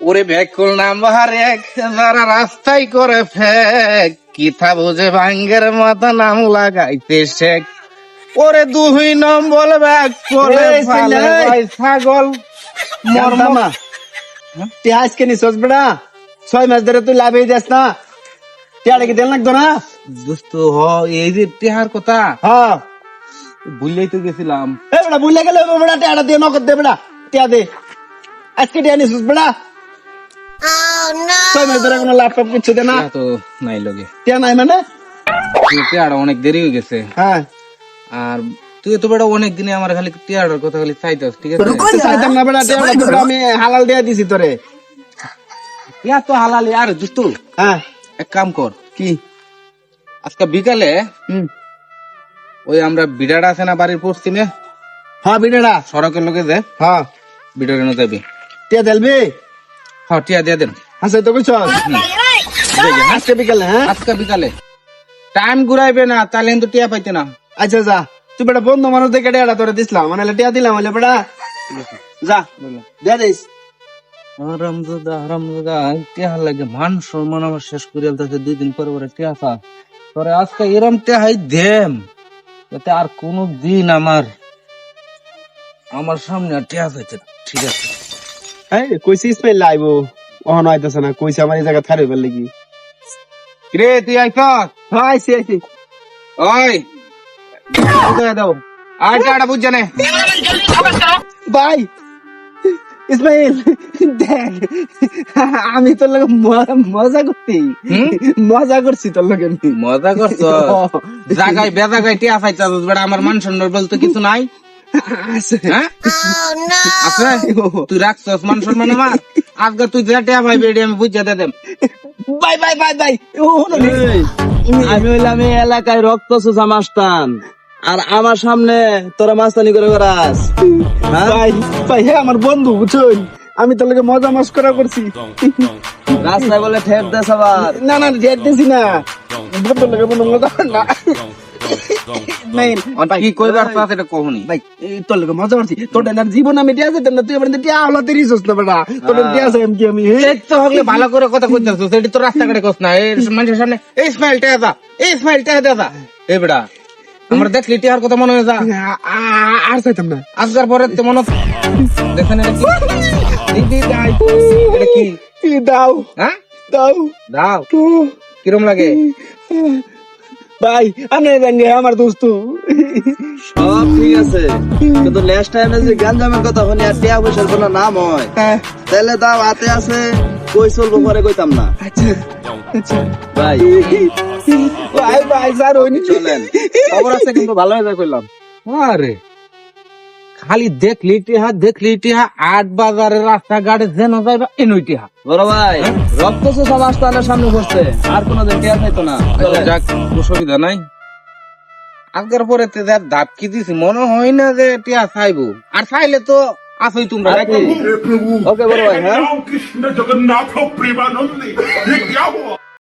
ওরে ব্যাকুল নাম্বার এক যারা রাস্তায় করে ফেক কিথা বুঝে ভাঙ্গের মতো নাম লাগাইতে শেখ ওরে 2 নম্বর ব্যাগ করে এই ফালে ছেলে, এই। ভাই ছাগল মরমা তুই আজকে নিছস বেড়া 6 মাস ধরে তুই লাভই যাস না টিয়াটা কি দেন লাগতো না দোস্ত হ এই যে টিহার কথা হ্যাঁ ভুললেই তো গেছিলাম। এই বেড়া বুঝলে গেলে বেড়া টিয়াটা দিয়ে নগদ দে বেড়া টিয়া দে আজকে টিয়া নিছস বেড়া 6 মাস ধরে কোনো লাভ টাভ কিছু দে না টিয়া তো নাই লগে, টিয়া নাই মানে টিয়াটা অনেক দেরি হয়ে গেছে। হ্যাঁ আর তুই তো বেটা অনেক দিনে আমার খালি টিয়াটার কথা খালি চাইতাস, ঠিক আছে? তো চাইতাম না বেড়া টিয়াটা তোকে আমি হালাল দিয়ে দিছি তোরে টিয়া তো হালালি। আর দোস্ত হ্যাঁ এক কাম কর, কি আজকে বিকালে হুম ওই আমরা বিড়াটা আছে না বাড়ির পশ্চিমে হ্যাঁ বিড়াটা সড়কের লোকে যে হ্যাঁ বিড়ার এনে যাবি। টিয়া দেলবি হ্যাঁ টিয়া দিয়ে দেন হাসে তো কইছস আজকে বিকালে হ্যাঁ আজকে বিকালে। টাইম ঘুরাইবে না তাহলে কিন্তু টিয়া পাইতে না। আচ্ছা যা তুই বেটা বন্ধু মানুষ দেখে টিয়াটা তোরে দিছিলাম মানে টিয়া দিলাম বলে বেটা যা দিয়ে দিস হারামজাদা টিয়া লাগে মান সম্মান আমার শেষ করে আলতাছে 2 দিন পরে পরে টিয়া পা তোরে আজকে এরম টিয়াই দেম যাতে আর কোনো দিন আমার সামনে আর টিয়া পাইতে না, ঠিক আছে? এই কইছি ইসমাইল লাইবো অহন আইতাছে না কইছি আমার এই জায়গা থারে ফেললে কি রে তুই আইছ? হ্যাঁ আইছি আইছি ওই দাও আর টিয়াটা বুঝ জানে ভাই ইসমাইল দেখ আমি তোর লগে মজা করছি মজা করছি তোর লগে আমি। মজা করছ? জাগায় বেজাগায় টিয়া পাইতাছ বেটা, আমার মান সম্মান বলতে কিছু নাই। আছে। হ্যাঁ আছে? তুই রাখছস মান সম্মান আমার? আজকে তুই যে টিয়া পাইবি এটি আমি বুঝা দিয়ে দেম। ভাই ভাই ভাই ভাই আমি হইলাম এই এলাকায় রক্ত চোষা মাস্তান আর আমার সামনে তোরা মাস্তানি করে বেড়াস ভাই ভাই হ্যাঁ আমার বন্ধু বুঝছই আমি তোর লগে মজা মস্করা করছি রাস্তায় বলে ঠেট দেস আবার না না জেদ দিছি না বন্ধুর লগে বন্ধু মজা কর না ইসমাইল ভাই কি কইবার চাস এটা কহনি। ভাই এই তোর লগে মজা করছি তোর না জীবন আমি দিয়া যেতাম না তুই আমার দিয়া হলাতে রিসোর্স না বেটা তোর দিয়া আছে আমি কি আমি এই তো হলে ভালো করে কথা কইতাছস, এটি তো রাস্তাঘাটে কস না। এই মানুষের সামনে এই স্মাইল টিয়া দা, এই স্মাইল টিয়া দা। এই বেটা আমরা দেখলি টিয়ার কথা মনে হয়ে যা। আর চাইতাম না আজকার পরে তো মনে দেখেন এটা কি? এটা কি? এই দাও হ্যাঁ দাও দাও কিরম লাগে? ভাই আমি জানি আমার দোস্ত সব ঠিক আছে কিন্তু নেক্সট টাইমে যে গাঞ্জামের কথা হলে আর টিয়া পয়সার কোনো নাম হয় তাহলে দাও হাতে আছে কই চলবো পরে কইতাম না আচ্ছা আচ্ছা ভাই ভাই ভাই স্যার হইনি চলেন খবর আছে কিন্তু ভালো হয়ে যায় কইলাম আরে খালি দেখলি টিহা 8 বাজারের রাস্তাঘাটে যেন যাইবা এনই টিহা। বড় ভাই রক্ত চোষা মাস্তানের সামনে বসছে আর কোনোদিন টিয়া খাইতো না চলেন। যাক অসুবিধা নাই। আজকের পরে তে যা দাপ কি দিছি মনে হয় না যে টিয়া চাইবো, আর চাইলে তো আসই তোমরা নাকি? ওকে বড় ভাই হ্যাঁ राम कृष्ण जगन्नाथ प्रेमानंद ये क्या हुआ?